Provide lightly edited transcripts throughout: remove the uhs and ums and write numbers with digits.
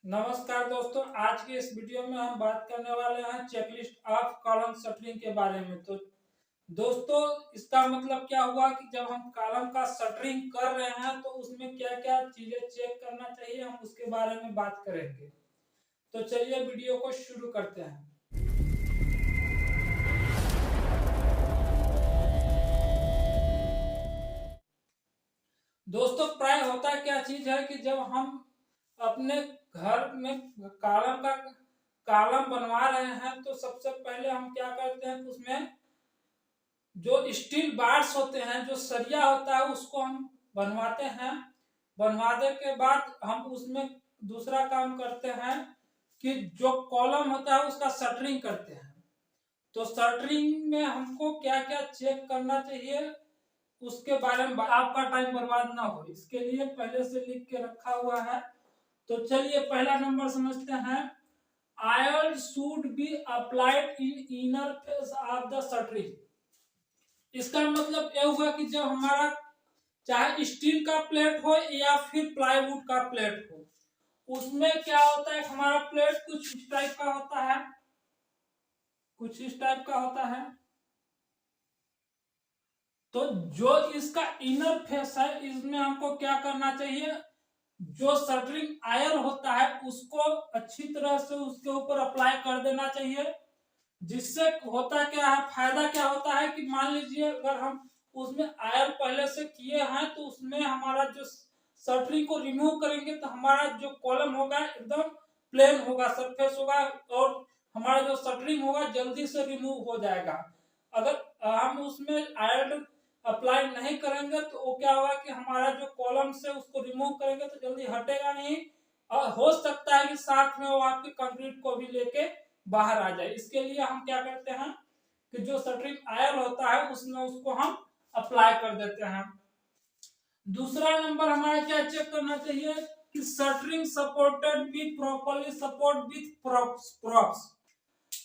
नमस्कार दोस्तों, आज की इस वीडियो में हम बात करने वाले हैं चेकलिस्ट ऑफ कॉलम शटरिंग के बारे में। तो दोस्तों, इसका मतलब क्या हुआ कि जब हम कॉलम का शटरिंग कर रहे हैं तो उसमें क्या क्या चीजें चेक करना चाहिए, हम उसके बारे में बात करेंगे। तो चलिए वीडियो को शुरू करते हैं। दोस्तों, प्राय होता क्या चीज है कि जब हम अपने घर में कॉलम बनवा रहे हैं तो सबसे पहले हम क्या करते हैं, उसमें जो स्टील बार्स होते हैं, जो सरिया होता है, उसको हम बनवाते हैं। बनवाने के बाद हम उसमें दूसरा काम करते हैं कि जो कॉलम होता है उसका शटरिंग करते हैं। तो शटरिंग में हमको क्या क्या चेक करना चाहिए उसके बारे में आपका टाइम बर्बाद ना हो, इसके लिए पहले से लिख के रखा हुआ है। तो चलिए पहला नंबर समझते हैं। Oil should be applied in inner face of the shuttering. इसका मतलब यह हुआ कि जब हमारा चाहे स्टील का प्लेट हो या फिर प्लाईवुड का प्लेट हो, उसमें क्या होता है, हमारा प्लेट कुछ इस टाइप का होता है, कुछ इस टाइप का होता है। तो जो इसका इनर फेस है, इसमें हमको क्या करना चाहिए, जो शटरिंग आयल होता है उसको अच्छी तरह से उसके ऊपर अप्लाई कर देना चाहिए। जिससे होता क्या है, फायदा क्या होता है कि मान लीजिए अगर हम उसमें आयल पहले से किए हैं तो उसमें हमारा जो शटरिंग को रिमूव करेंगे तो हमारा जो कॉलम होगा एकदम प्लेन होगा, सरफेस होगा, और हमारा जो शटरिंग होगा जल्दी से रिमूव हो जाएगा। अगर हम उसमें आयल अप्लाई नहीं करेंगे तो वो क्या होगा कि हमारा जो कॉलम से उसको रिमूव करेंगे तो जल्दी हटेगा नहीं, और हो सकता है कि साथ में वो आपके कंक्रीट को भी लेके बाहर आ जाए। इसके लिए हम क्या करते हैं कि जो शटरिंग आयल होता है उसमें उसको हम अप्लाई कर देते हैं। दूसरा नंबर हमारा क्या चेक करना चाहिए कि shuttering supported with properly support with props.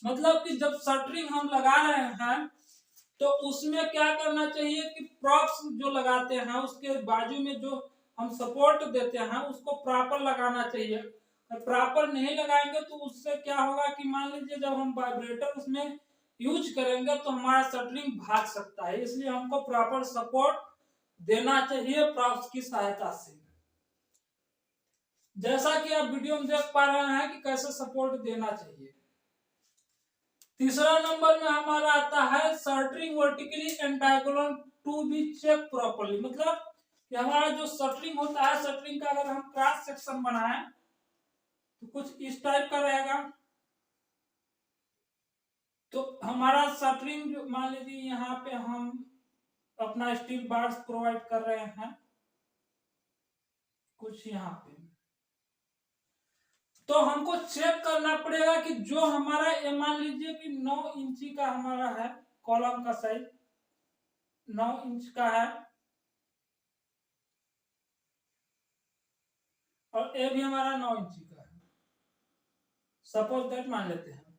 मतलब कि जब शटरिंग हम लगा रहे हैं तो उसमें क्या करना चाहिए कि प्रॉप्स जो लगाते हैं उसके बाजू में जो हम सपोर्ट देते हैं उसको प्रॉपर लगाना चाहिए। प्रॉपर नहीं लगाएंगे तो उससे क्या होगा कि मान लीजिए जब हम वाइब्रेटर उसमें यूज करेंगे तो हमारा शटरिंग भाग सकता है। इसलिए हमको प्रॉपर सपोर्ट देना चाहिए प्रॉप्स की सहायता से। जैसा कि आप वीडियो में देख पा रहे हैं कि कैसे सपोर्ट देना चाहिए। तीसरा नंबर में हमारा आता है shuttering vertically and diagonal to be check properly. मतलब कि हमारा जो शटरिंग होता है, शटरिंग का अगर हम क्रॉस सेक्शन बनाएं तो कुछ इस टाइप का रहेगा। तो हमारा शटरिंग जो मान लीजिए यहाँ पे हम अपना स्टील बार्स प्रोवाइड कर रहे हैं कुछ यहाँ पे, तो हमको चेक करना पड़ेगा कि जो हमारा ये मान लीजिए कि 9 इंची का हमारा है, कॉलम का साइज 9 इंच का है और ये भी हमारा 9 इंची का है, सपोज दैट मान लेते हैं।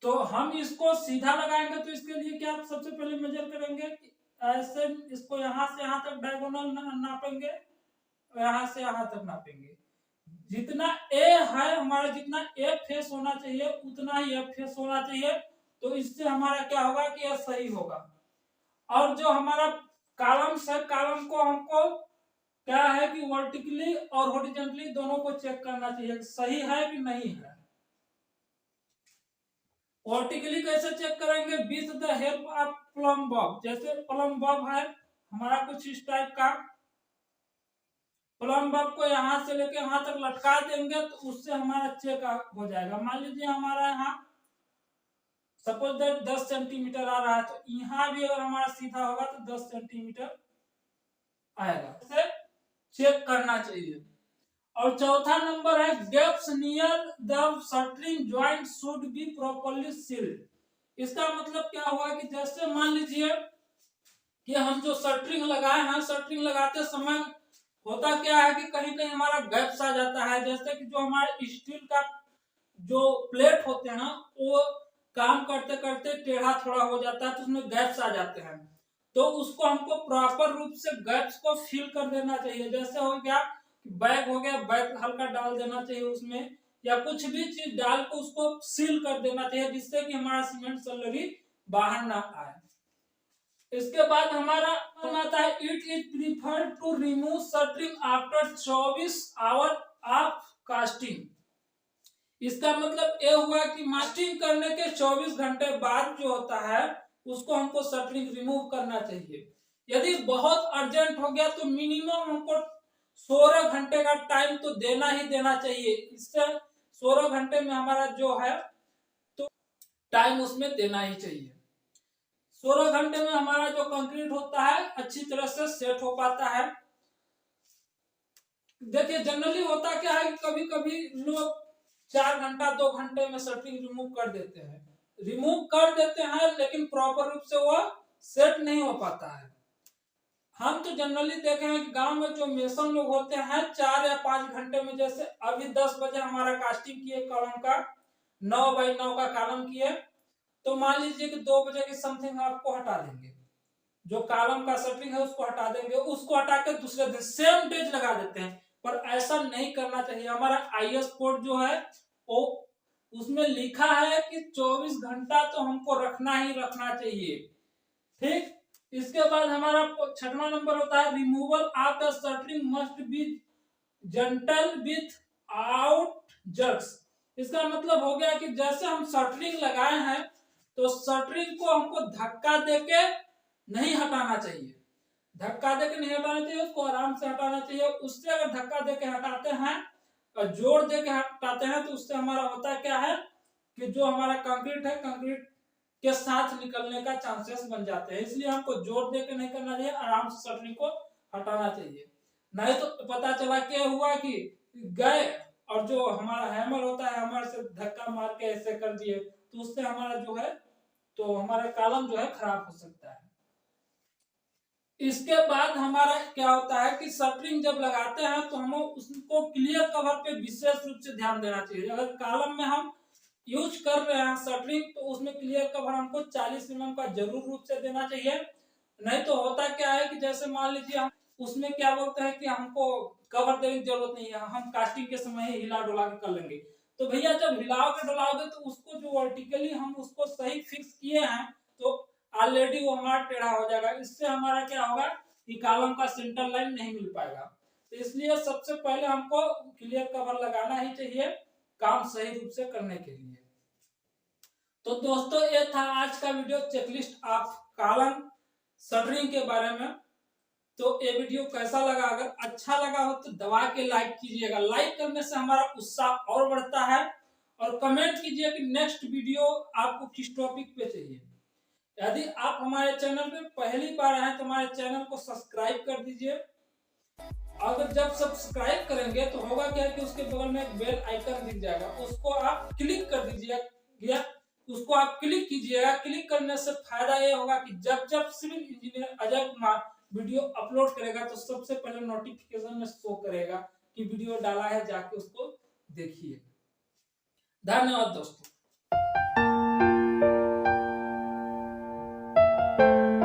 तो हम इसको सीधा लगाएंगे तो इसके लिए क्या सबसे पहले मेजर करेंगे कि ऐसे इसको यहाँ से यहाँ तक डायगोनल नापेंगे, यहाँ से यहाँ तक नापेंगे। जितना ए है हमारा, जितना ए फेस होना चाहिए उतना ही एफ फेस होना चाहिए। तो इससे हमारा क्या होगा कि यह सही होगा। और जो हमारा कॉलम है, कॉलम को हमको क्या है कि वर्टिकली और हॉरिजॉन्टली दोनों को चेक करना चाहिए सही है कि नहीं है। वर्टिकली कैसे चेक करेंगे, with the help of plum Bob. जैसे प्लम बॉब है हमारा कुछ इस टाइप का, प्लम बॉब को यहाँ से लेके वहां तक लटका देंगे तो उससे हमारा चेक हो जाएगा। मान लीजिए हमारा यहाँ सपोज दैट 10 सेंटीमीटर आ रहा है, तो यहाँ भी अगर हमारा सीधा होगा तो 10 सेंटीमीटर आएगा, इसे चेक करना चाहिए। और चौथा नंबर है gaps near the shuttering joint should be properly sealed. इसका मतलब क्या हुआ कि जैसे मान लीजिए कि हम जो शटरिंग लगाए हैं, शटरिंग लगाते समय होता क्या है कि कहीं कहीं हमारा गैप्स आ जाता है। जैसे कि जो हमारे स्टील का जो प्लेट होते हैं वो काम करते करते टेढ़ा थोड़ा हो जाता है तो उसमें गैप्स आ जाते हैं। तो उसको हमको प्रॉपर रूप से गैप्स को फिल कर देना चाहिए। जैसे हो गया बैग हो गया, बैग हल्का डाल देना चाहिए उसमें, या कुछ भी चीज डाल के उसको सील कर देना चाहिए, जिससे कि हमारा सीमेंट स्लरी बाहर ना आए। इसके बाद हमारा आता है it is preferred to remove shuttering after 24 hour of casting. इसका मतलब ये हुआ कि कास्टिंग करने के 24 घंटे बाद जो होता है उसको हमको शटरिंग रिमूव करना चाहिए। यदि बहुत अर्जेंट हो गया तो मिनिमम हमको 16 घंटे का टाइम तो देना ही देना चाहिए। इससे 16 घंटे में हमारा जो है तो टाइम उसमें देना ही चाहिए। 16 घंटे में हमारा जो कंक्रीट होता है अच्छी तरह से सेट हो पाता है। देखिए जनरली होता क्या है कि कभी कभी लोग 4 घंटा 2 घंटे में शटरिंग रिमूव कर देते हैं, लेकिन प्रॉपर रूप से वो सेट नहीं हो पाता है। हम तो जनरली देखे हैं कि गांव में जो मेसन लोग होते हैं 4 या 5 घंटे में, जैसे अभी 10 बजे हमारा कास्टिंग किए कॉलम का, 9 बाई 9 का कॉलम किए, तो मान लीजिए कि 2 बजे के समथिंग आपको हटा देंगे, जो कॉलम का शटरिंग है उसको हटा देंगे, उसको हटा के दूसरे दिन सेम डेज लगा देते हैं। पर ऐसा नहीं करना चाहिए। हमारा IS कोड जो है वो उसमें लिखा है कि 24 घंटा तो हमको रखना ही रखना चाहिए। ठीक, इसके बाद हमारा 6वां नंबर होता है removal of the shuttering must be gentle with out jerks. इसका मतलब हो गया कि जैसे हम शटरिंग लगाए हैं तो शटरिंग को हमको धक्का देके नहीं हटाना चाहिए, धक्का देके नहीं हटाना चाहिए, उसको आराम से हटाना चाहिए। उससे अगर धक्का देके हटाते हैं और जोर देके हटाते हैं तो उससे हमारा होता क्या है कि जो हमारा कंक्रीट है कंक्रीट के साथ निकलने का चांसेस बन जाते हैं। इसलिए हमको जोर देके नहीं करना चाहिए, आराम से शटरिंग को हटाना चाहिए। नहीं तो पता चला क्या हुआ कि गए और जो हमारा हैमर होता है हैमर से धक्का मार के ऐसे कर दिए तो उससे हमारा जो है तो हमारा कॉलम जो है खराब हो सकता है। इसके बाद हमारा क्या होता है कि शटरिंग जब लगाते हैं तो हमें उसको क्लियर कवर पे विशेष रूप से ध्यान देना चाहिए। अगर कॉलम में हम यूज कर रहे हैं शटरिंग तो उसमें क्लियर कवर हमको 40 mm का जरूर रूप से देना चाहिए। नहीं तो होता क्या है कि जैसे मान लीजिए हम उसमें क्या बोलते हैं कि हमको कवर देने की जरूरत नहीं है, हम कास्टिंग के समय ही हिला डुला के कर लेंगे। तो भैया जब हिलाओगे डुलाओगे तो उसको जो वर्टिकली हम उसको सही फिक्स किए हैं तो ऑलरेडी वो हमारा टेढ़ा हो जाएगा। इससे हमारा क्या होगा कि कॉलम का सेंटर लाइन नहीं मिल पाएगा। तो इसलिए सबसे पहले हमको क्लियर कवर लगाना ही चाहिए काम सही रूप से करने के लिए। तो दोस्तों ये था आज का video checklist of column shuttering के बारे में। तो ये वीडियो कैसा लगा? अगर अच्छा लगा हो तो दबा के लाइक कीजिएगा। लाइक करने से हमारा उत्साह और बढ़ता है। और कमेंट कीजिए कि नेक्स्ट वीडियो आपको किस टॉपिक पे चाहिए। यदि आप हमारे चैनल पे पहली बार आए तो हमारे चैनल को सब्सक्राइब कर दीजिए। अगर जब सब्सक्राइब करेंगे तो होगा क्या कि उसके बगल में एक बेल आइकन दिख जाएगा, उसको आप क्लिक कर दीजिएगा। उसको आप क्लिक कीजिएगा। क्लिक करने से फायदा ये होगा कि जब जब civil engineer Ajay Kumar video upload करेगा तो सबसे पहले नोटिफिकेशन में शो करेगा कि वीडियो डाला है, जाके उसको देखिए। धन्यवाद दोस्तों।